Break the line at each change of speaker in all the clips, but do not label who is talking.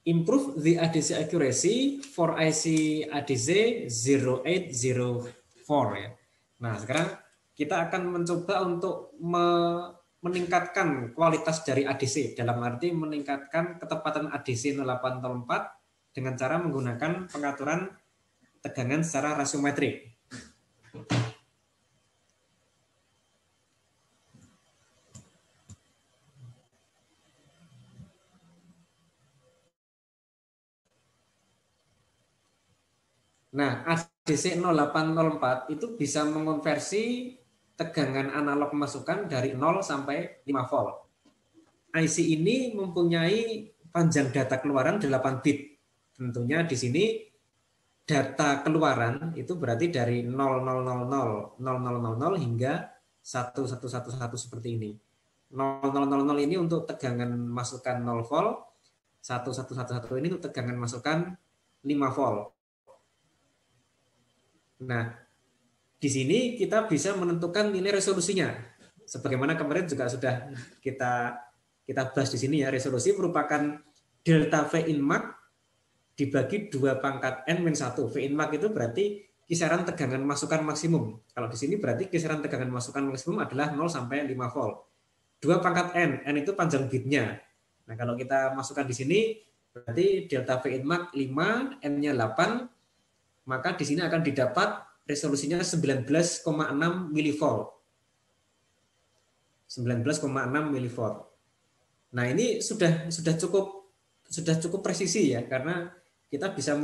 improve the ADC accuracy for IC ADC 0804 ya. Nah, sekarang kita akan mencoba untuk meningkatkan kualitas dari ADC, dalam arti meningkatkan ketepatan ADC 0804 dengan cara menggunakan pengaturan tegangan secara rasiometrik. Nah, ADC 0804 itu bisa mengonversi tegangan analog masukan dari 0 sampai 5 volt. IC ini mempunyai panjang data keluaran 8 bit. Tentunya di sini data keluaran itu berarti dari 0000 hingga 1111 seperti ini. 0000 ini untuk tegangan masukan 0 volt, 1111 ini untuk tegangan masukan 5 volt. Nah, di sini kita bisa menentukan nilai resolusinya. Sebagaimana kemarin juga sudah kita bahas di sini ya, resolusi merupakan delta V in max dibagi 2 pangkat n-1. V in max itu berarti kisaran tegangan masukan maksimum. Kalau di sini berarti kisaran tegangan masukan maksimum adalah 0 sampai 5 volt. 2 pangkat n itu panjang bitnya. Nah, kalau kita masukkan di sini berarti delta V in max 5, n-nya 8, maka di sini akan didapat resolusinya 19,6 milivolt. 19,6 milivolt. Nah, ini sudah cukup presisi ya, karena kita bisa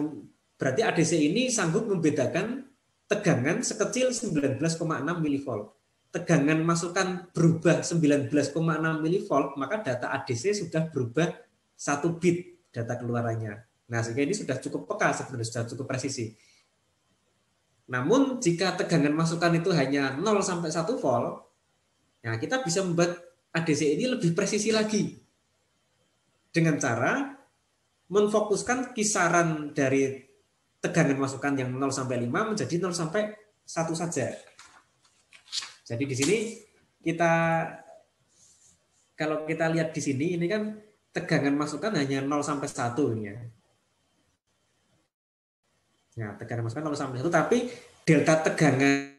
berarti ADC ini sanggup membedakan tegangan sekecil 19,6 milivolt. Tegangan masukan berubah 19,6 milivolt, maka data ADC sudah berubah 1 bit data keluarannya. Nah, sehingga ini sudah cukup peka sebenarnya, sudah cukup presisi. Namun jika tegangan masukan itu hanya 0 sampai 1 volt, nah kita bisa membuat ADC ini lebih presisi lagi dengan cara memfokuskan kisaran dari tegangan masukan yang 0 sampai 5 menjadi 0 sampai 1 saja. Jadi di sini kalau kita lihat di sini, ini kan tegangan masukan hanya 0 sampai 1 ini ya. Ya, tegangan masukan 0 sampai 1, tapi delta tegangan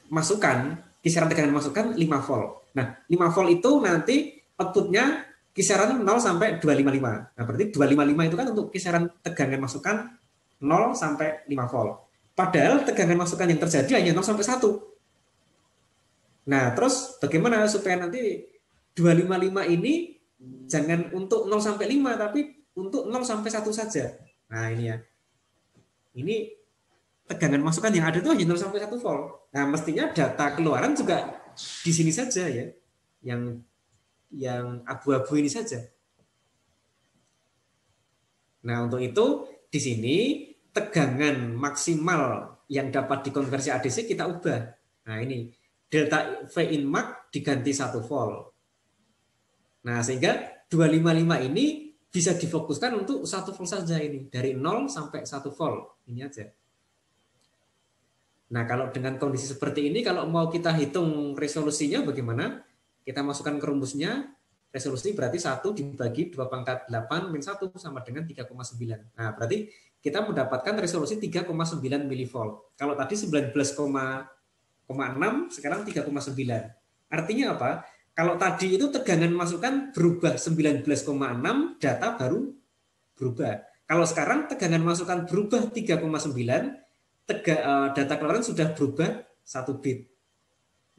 masukan, kisaran tegangan masukan 5 volt. Nah, 5 volt itu nanti outputnya kisaran 0 sampai 255. Nah, berarti 255 itu kan untuk kisaran tegangan masukan 0 sampai 5 volt. Padahal tegangan masukan yang terjadi hanya 0 sampai 1. Nah, terus bagaimana supaya nanti 255 ini jangan untuk 0 sampai 5, tapi untuk 0 sampai 1 saja. Nah, ini ya. Ini tegangan masukan yang ada itu hanya 0 sampai 1 volt. Nah, mestinya data keluaran juga di sini saja ya. Yang abu-abu ini saja. Nah, untuk itu di sini tegangan maksimal yang dapat dikonversi ADC kita ubah. Nah, ini delta V in max diganti 1 volt. Nah, sehingga 255 ini bisa difokuskan untuk 1 volt saja ini. Dari 0 sampai 1 volt. Ini aja. Nah, kalau dengan kondisi seperti ini, kalau mau kita hitung resolusinya bagaimana? Kita masukkan ke rumusnya, resolusi berarti 1 dibagi 2 pangkat 8 min 1 sama dengan 3,9. Nah, berarti kita mendapatkan resolusi 3,9 milivolt. Kalau tadi 19,6, sekarang 3,9. Artinya apa? Kalau tadi itu tegangan masukan berubah 19,6, data baru berubah. Kalau sekarang tegangan masukan berubah 3,9, data keluaran sudah berubah 1 bit.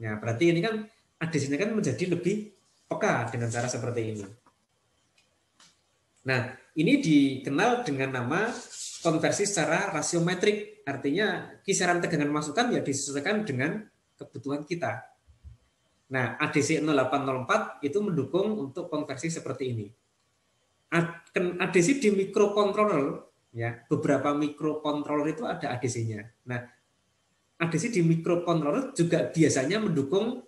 Nah, berarti ini kan ADC-nya kan menjadi lebih peka dengan cara seperti ini. Nah, ini dikenal dengan nama konversi secara rasiometrik. Artinya kisaran tegangan masukan ya disesuaikan dengan kebutuhan kita. Nah, ADC 0804 itu mendukung untuk konversi seperti ini. ADC di microcontroller, ya, beberapa microcontroller itu ada ADC-nya. Nah, ADC di microcontroller juga biasanya mendukung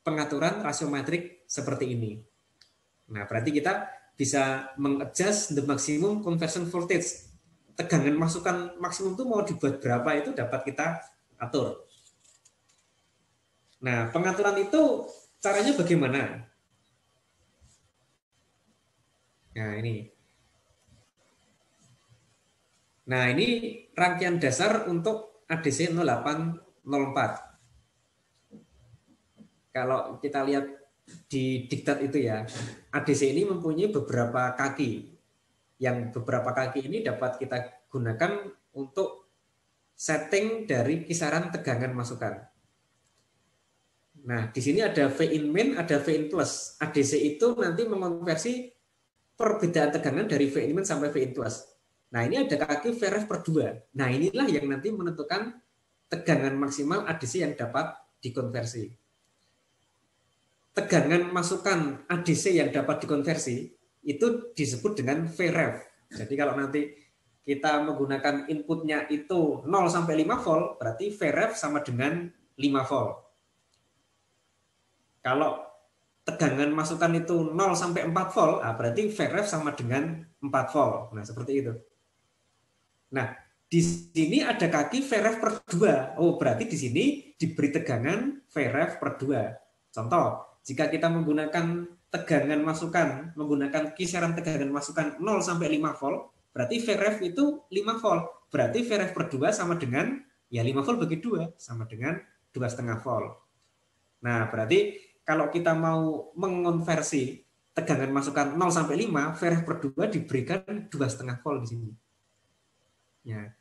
pengaturan rasiometrik seperti ini. Nah, berarti kita bisa mengadjust the maximum conversion voltage. Tegangan masukan maksimum itu mau dibuat berapa itu dapat kita atur. Nah, pengaturan itu caranya bagaimana? Nah, ini. Nah, ini rangkaian dasar untuk ADC 0804. Kalau kita lihat di diktat itu ya, ADC ini mempunyai beberapa kaki. Yang beberapa kaki ini dapat kita gunakan untuk setting dari kisaran tegangan masukan. Nah, di sini ada V in min, ada V in plus. ADC itu nanti mengonversi perbedaan tegangan dari V in min sampai V in plus. Nah, ini ada kaki Vref per 2. Nah, inilah yang nanti menentukan tegangan maksimal ADC yang dapat dikonversi. Tegangan masukan ADC yang dapat dikonversi itu disebut dengan Vref. Jadi kalau nanti kita menggunakan inputnya itu 0 sampai 5 volt, berarti Vref sama dengan 5 volt. Kalau tegangan masukan itu 0 sampai 4 volt, berarti Vref sama dengan 4 volt. Nah, seperti itu. Nah, di sini ada kaki Vref per 2. Oh, berarti di sini diberi tegangan Vref per 2. Contoh, jika kita menggunakan tegangan masukan, menggunakan kisaran tegangan masukan 0 sampai 5 volt, berarti Vref itu 5 volt. Berarti Vref per 2 sama dengan, ya 5 volt bagi 2, sama dengan 2,5 volt. Nah, berarti kalau kita mau mengonversi tegangan masukan 0 sampai 5, Vref per 2 diberikan 2,5 volt di sini. Ya.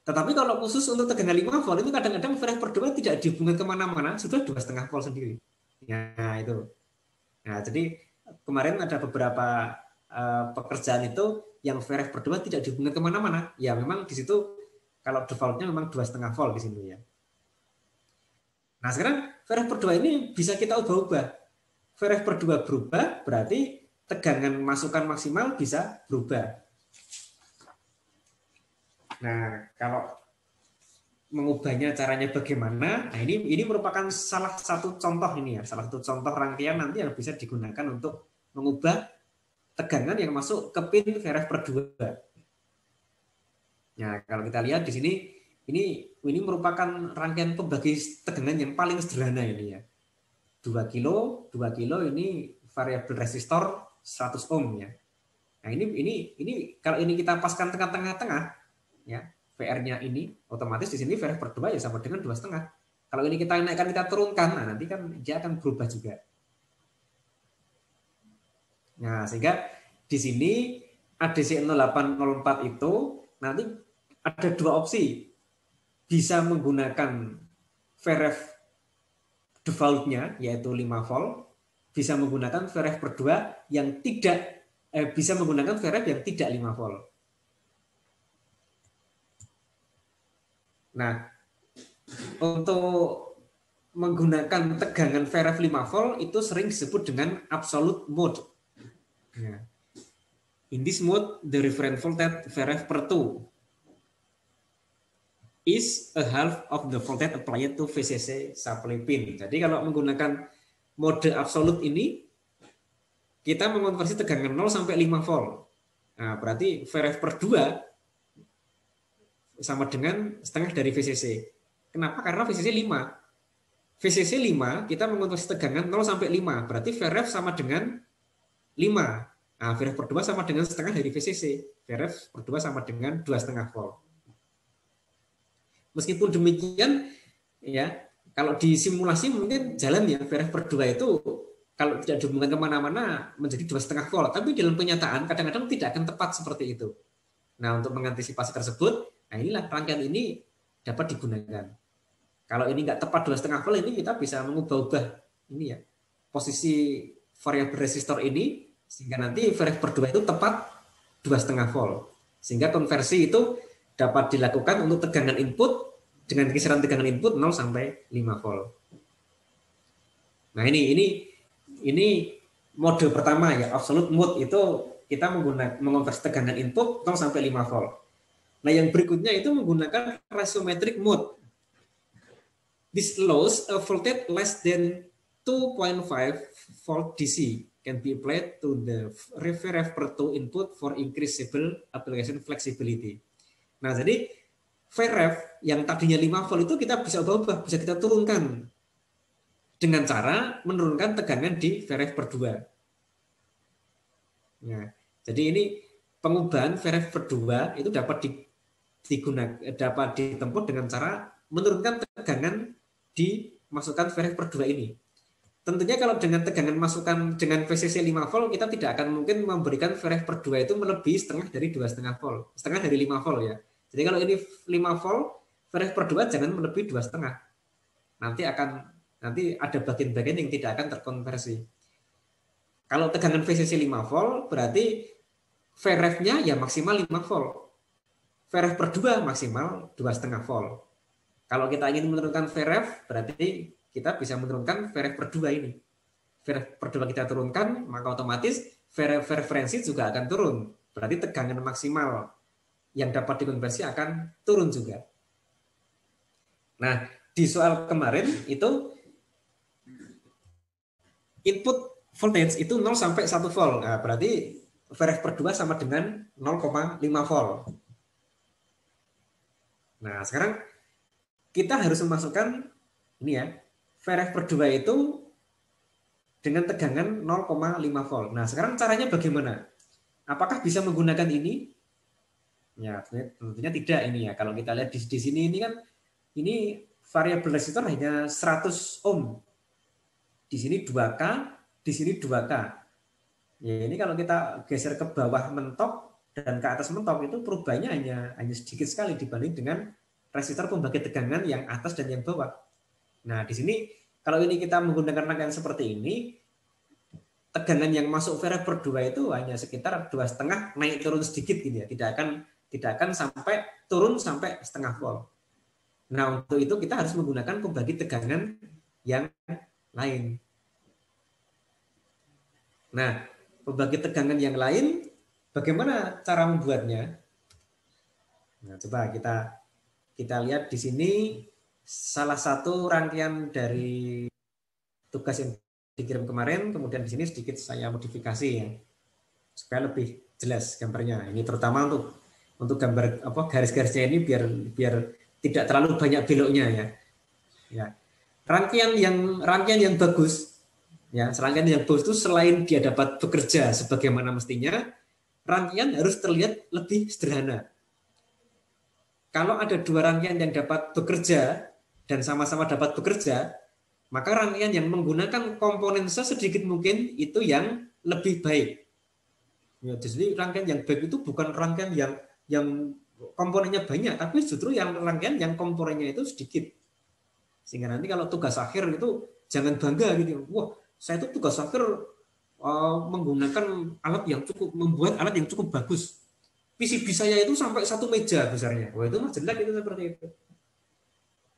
Tetapi kalau khusus untuk tegangan 5 volt, itu kadang-kadang Vref per 2 tidak dihubungkan kemana-mana, sudah 2,5 volt sendiri. Ya, itu. Nah, jadi kemarin ada beberapa pekerjaan itu yang Vref per 2 tidak dihubungkan kemana-mana. Ya, memang di situ kalau defaultnya memang 2,5 volt di sini ya. Nah, sekarang Vref per 2 ini bisa kita ubah-ubah. Vref per 2 berubah, berarti tegangan masukan maksimal bisa berubah. Nah, kalau mengubahnya caranya bagaimana? Nah, ini merupakan salah satu contoh ini ya, salah satu contoh rangkaian nanti yang bisa digunakan untuk mengubah tegangan yang masuk ke pin Vref per 2. Nah, kalau kita lihat di sini ini merupakan rangkaian pembagi tegangan yang paling sederhana ini ya. 2 kilo ini variabel resistor 100 ohm ya. Nah, ini kalau ini kita paskan tengah-tengah ya. VR-nya ini otomatis di sini Vref per 2 ya sama dengan 2,5. Kalau ini kita naikkan, kita turunkan, nah nanti kan dia akan berubah juga. Nah, sehingga di sini ADC 0804 itu nanti ada dua opsi. Bisa menggunakan Vref defaultnya yaitu 5 volt, bisa menggunakan Vref per 2 yang tidak bisa menggunakan Vref yang tidak 5 volt. Nah, untuk menggunakan tegangan Vref 5 volt itu sering disebut dengan absolute mode. Ya. In this mode, the reference voltage Vref per 2 is a half of the voltage applied to VCC supply pin. Jadi kalau menggunakan mode absolute ini, kita mengonversi tegangan 0 sampai 5 volt. Nah, berarti Vref per 2 sama dengan setengah dari VCC. Kenapa? Karena VCC 5. VCC 5, kita mengonversi tegangan 0 sampai 5. Berarti Vref sama dengan 5. Nah, Vref per 2 sama dengan setengah dari VCC. Vref per 2 sama dengan 2,5 volt. Meskipun demikian, ya kalau di simulasi mungkin jalan ya, Vref per 2 itu kalau tidak dihubungkan kemana-mana menjadi 2,5 volt. Tapi dalam kenyataan kadang-kadang tidak akan tepat seperti itu. Nah, untuk mengantisipasi tersebut, nah inilah rangkaian ini dapat digunakan. Kalau ini nggak tepat 2,5 volt, ini kita bisa mengubah-ubah ini ya posisi variabel resistor ini sehingga nanti Vref per 2 itu tepat 2,5 volt. Sehingga konversi itu dapat dilakukan untuk tegangan input dengan kisaran tegangan input 0 sampai 5 volt. Nah, ini mode pertama ya, absolute mode itu kita menggunakan mengonversi tegangan input 0 sampai 5 volt. Nah, yang berikutnya itu menggunakan ratiometric mode. This allows a voltage less than 2.5 volt DC can be applied to the Vref per 2 input for increasable application flexibility. Nah, jadi Vref yang tadinya 5 volt itu kita bisa ubah-ubah, bisa kita turunkan dengan cara menurunkan tegangan di Vref per 2. Nah, Jadi ini pengubahan VRF per 2 itu dapat ditempuh dengan cara menurunkan tegangan dimasukkan VRF per 2 ini. Tentunya kalau dengan tegangan masukan dengan VCC 5 volt, kita tidak akan mungkin memberikan VRF per 2 itu melebihi setengah dari 2,5 volt. Setengah dari 5 volt ya. Jadi kalau ini 5 volt, VRF per 2 jangan melebihi 2,5. Nanti ada bagian-bagian yang tidak akan terkonversi. Kalau tegangan VCC 5 volt, berarti VRF-nya ya maksimal 5 volt. VRF per 2 maksimal 2,5 volt. Kalau kita ingin menurunkan VRF, berarti kita bisa menurunkan VRF per 2 ini. VRF per 2 kita turunkan, maka otomatis VRF referensi juga akan turun. Berarti tegangan maksimal yang dapat dikonversi akan turun juga. Nah, di soal kemarin itu input voltage itu 0 sampai 1 volt. Nah, berarti VRF per 2 sama dengan 0,5 volt. Nah, sekarang kita harus memasukkan ini ya, VRF per 2 itu dengan tegangan 0,5 volt. Nah, sekarang caranya bagaimana? Apakah bisa menggunakan ini? Ya, tentunya tidak ini ya. Kalau kita lihat di sini ini kan ini variabel resistor hanya 100 ohm. Di sini 2K, di sini 2K. Ya, ini kalau kita geser ke bawah mentok dan ke atas mentok itu perubahannya hanya sedikit sekali dibanding dengan resistor pembagi tegangan yang atas dan yang bawah. Nah, di sini kalau ini kita menggunakan rangkaian seperti ini, tegangan yang masuk VRF per 2 itu hanya sekitar 2,5 naik turun sedikit gitu ya. Tidak akan sampai turun sampai setengah volt. Nah, untuk itu kita harus menggunakan pembagi tegangan yang lain. Nah, pembagi tegangan yang lain bagaimana cara membuatnya? Nah, coba kita lihat di sini salah satu rangkaian dari tugas yang dikirim kemarin, kemudian di sini sedikit saya modifikasi ya supaya lebih jelas gambarnya. Ini terutama untuk gambar garis-garisnya ini biar tidak terlalu banyak beloknya ya. Ya. Rangkaian yang bagus ya, rangkaian yang bagus itu selain dia dapat bekerja sebagaimana mestinya, rangkaian harus terlihat lebih sederhana. Kalau ada dua rangkaian yang dapat bekerja dan sama-sama dapat bekerja, maka rangkaian yang menggunakan komponen sesedikit mungkin itu yang lebih baik. Ya, jadi rangkaian yang baik itu bukan rangkaian yang komponennya banyak, tapi justru yang rangkaian yang komponennya itu sedikit. Sehingga nanti kalau tugas akhir itu jangan bangga gitu. Wah, saya itu tugas akhir menggunakan membuat alat yang cukup bagus. PCB saya itu sampai 1 meja besarnya. Wah, itu mah jelek itu seperti itu.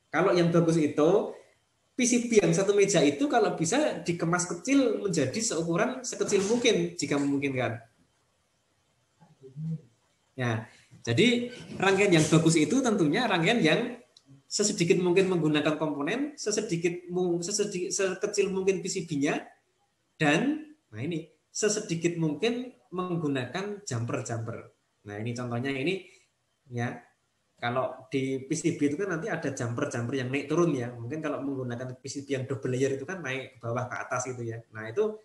Kalau yang bagus itu PCB yang 1 meja itu kalau bisa dikemas kecil menjadi seukuran sekecil mungkin jika memungkinkan. Ya, jadi rangkaian yang bagus itu tentunya rangkaian yang sesedikit mungkin menggunakan komponen, sekecil mungkin PCB-nya, dan ini sesedikit mungkin menggunakan jumper. Nah, ini contohnya ini ya. Kalau di PCB itu kan nanti ada jumper yang naik turun ya. Mungkin kalau menggunakan PCB yang double layer itu kan naik ke bawah ke atas gitu ya. Nah, itu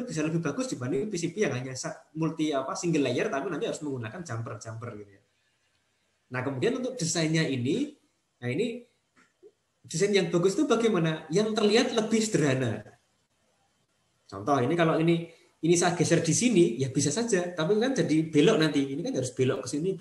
bisa lebih bagus dibanding PCB yang hanya single layer tapi nanti harus menggunakan jumper gitu ya. Nah, kemudian untuk desainnya ini, desain yang bagus itu bagaimana? Yang terlihat lebih sederhana. Contoh ini kalau ini saya geser di sini ya bisa saja, tapi kan jadi belok nanti. Ini kan harus belok ke sini.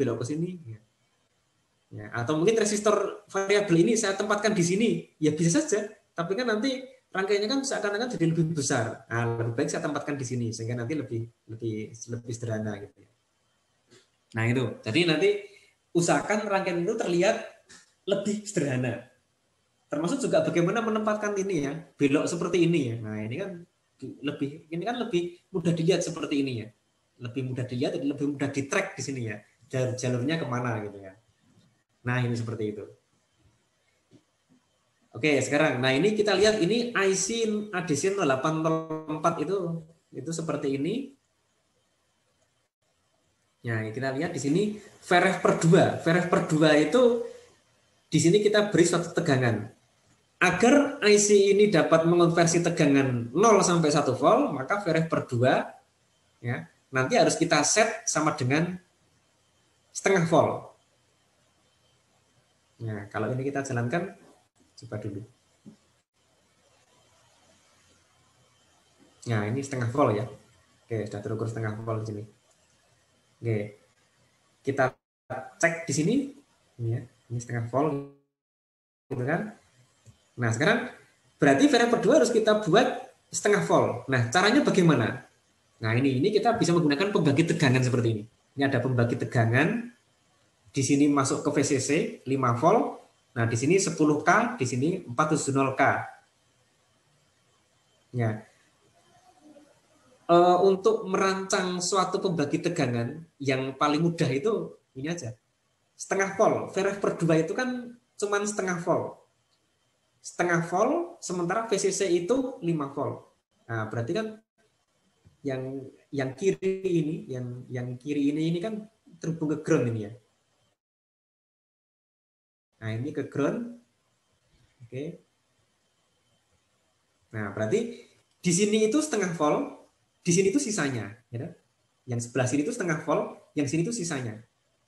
Ya, atau mungkin resistor variabel ini saya tempatkan di sini, ya bisa saja. Tapi kan nanti rangkaiannya kan seakan-akan jadi lebih besar. Nah, lebih baik saya tempatkan di sini sehingga nanti lebih sederhana gitu ya. Nah, itu. Jadi nanti usahakan rangkaian itu terlihat lebih sederhana. Termasuk juga bagaimana menempatkan ini ya, belok seperti ini ya. Nah, ini kan lebih mudah dilihat seperti ini ya. Lebih mudah dilihat dan lebih mudah di-track di sini ya. Jalurnya kemana gitu ya. Nah, ini seperti itu. Oke, sekarang. Nah, ini kita lihat ini IC ADC 0804 itu seperti ini. Nah, kita lihat di sini VRF per 2. VRF per 2 itu di sini kita beri suatu tegangan. Agar IC ini dapat mengonversi tegangan 0 sampai 1 volt, maka VRF per 2 ya, nanti harus kita set sama dengan setengah volt. Nah, kalau ini kita jalankan, coba dulu. Nah, ini setengah volt ya. Oke, sudah terukur setengah volt di sini. Oke, kita cek di sini, ini setengah volt, gitu kan? Nah, sekarang berarti variabel 2 harus kita buat setengah volt. Nah, caranya bagaimana? Nah, ini kita bisa menggunakan pembagi tegangan seperti ini. Ini ada pembagi tegangan, di sini masuk ke VCC 5 volt. Nah, di sini 10K, di sini 470K. Ya. Untuk merancang suatu pembagi tegangan yang paling mudah itu ini aja. Setengah volt. VRF per 2 itu kan cuma setengah volt. Setengah volt, sementara VCC itu 5 volt. Nah, berarti kan yang kiri ini, yang kiri ini kan terhubung ke ground ini ya. Nah, ini ke ground. Oke. Nah, berarti di sini itu setengah volt, di sini itu sisanya, ya. Yang sebelah sini itu setengah volt, yang sini itu sisanya.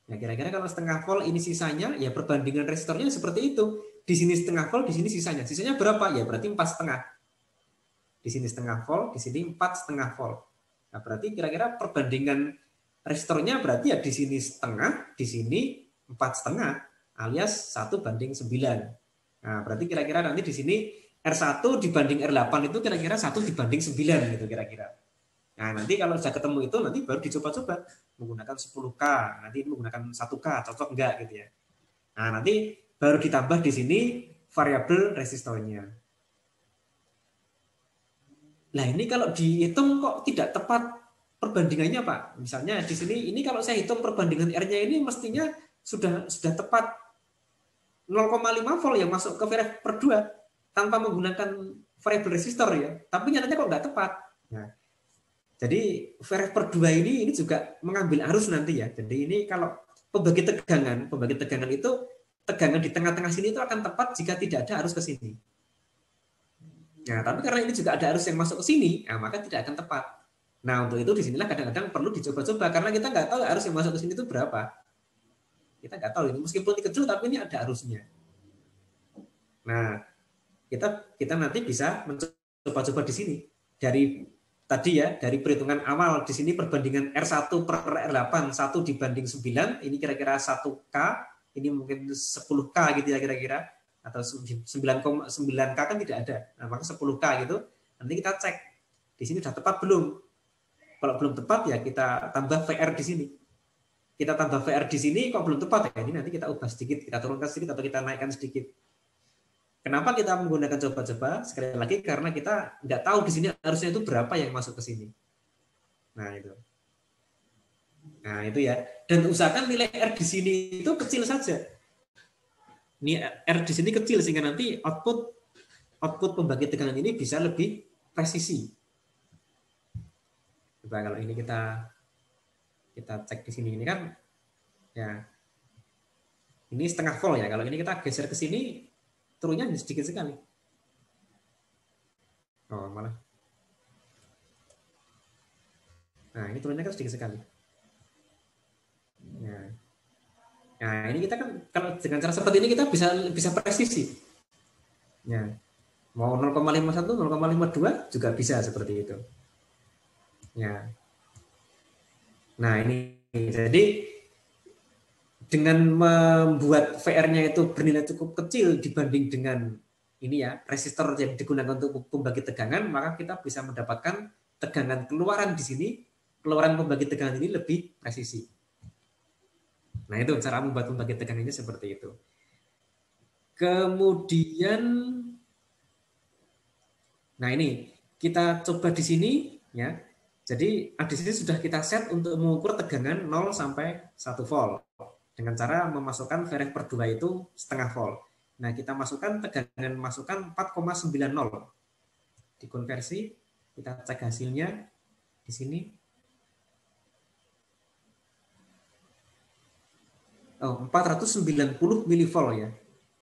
Nah, kira-kira kalau setengah volt ini sisanya, ya perbandingan resistornya seperti itu. Di sini setengah volt, di sini sisanya. Sisanya berapa? Ya berarti 4,5. Di sini setengah volt, di sini 4,5 volt. Nah, berarti kira-kira perbandingan resistornya berarti ya di sini setengah, di sini 4,5, alias 1:9. Nah, berarti kira-kira nanti di sini R1 dibanding R8 itu kira-kira 1:9 gitu kira-kira. Nah, nanti kalau sudah ketemu itu nanti baru dicoba-coba menggunakan 10K, nanti ini menggunakan 1K, cocok enggak gitu ya. Nah, nanti baru ditambah di sini variabel resistornya. Nah, ini kalau dihitung kok tidak tepat perbandingannya, Pak. Misalnya di sini ini kalau saya hitung perbandingan R-nya ini mestinya sudah tepat 0,5 volt yang masuk ke VRF per 2 tanpa menggunakan variabel resistor ya. Tapi nyatanya kok nggak tepat. Nah, jadi VRF per 2 ini juga mengambil arus nanti ya. Jadi ini kalau pembagi tegangan itu tegangan di tengah-tengah sini itu akan tepat jika tidak ada arus ke sini. Nah, tapi karena ini juga ada arus yang masuk ke sini, nah, maka tidak akan tepat. Nah, untuk itu disinilah kadang-kadang perlu dicoba-coba karena kita nggak tahu arus yang masuk ke sini itu berapa. Kita nggak tahu ini meskipun ini kecil tapi ini ada arusnya. Nah, kita nanti bisa mencoba-coba di sini dari tadi ya, dari perhitungan awal di sini perbandingan R1 per R8 1 dibanding 9, ini kira-kira 1K, ini mungkin 10K gitu ya kira-kira, atau 9,9K kan tidak ada. Nah, maka 10K gitu. Nanti kita cek di sini sudah tepat belum. Kalau belum tepat ya kita tambah VR di sini. Kita tambah VR di sini kok belum tepat ya. Ini nanti kita ubah sedikit, kita turunkan sedikit atau kita naikkan sedikit. Kenapa kita menggunakan coba-coba? Sekali lagi karena kita nggak tahu di sini harusnya itu berapa yang masuk ke sini. Nah, itu. Nah, itu ya. Dan usahakan nilai R di sini itu kecil saja. Ini R di sini kecil sehingga nanti output pembagi tegangan ini bisa lebih presisi. Coba kalau ini kita cek di sini, ini kan ya ini setengah volt ya. Kalau ini kita geser ke sini turunnya sedikit sekali. Oh, malah. Nah, ini turunnya kan sedikit sekali. Nah, ini kita kan kalau dengan cara seperti ini kita bisa presisi. Ya. Mau 0,51, 0,52 juga bisa seperti itu. Ya. Nah, ini jadi dengan membuat VR-nya itu bernilai cukup kecil dibanding dengan ini ya, resistor yang digunakan untuk pembagi tegangan, maka kita bisa mendapatkan tegangan keluaran di sini, keluaran pembagi tegangan ini lebih presisi. Nah, itu cara membuat pembagi tegangan ini seperti itu. Kemudian, nah ini kita coba di sini ya. Jadi di sini sudah kita set untuk mengukur tegangan 0 sampai 1 volt dengan cara memasukkan VRF per 2 itu setengah volt. Nah, kita masukkan tegangan 4,90. Dikonversi, kita cek hasilnya di sini. Oh, 490 milivolt ya.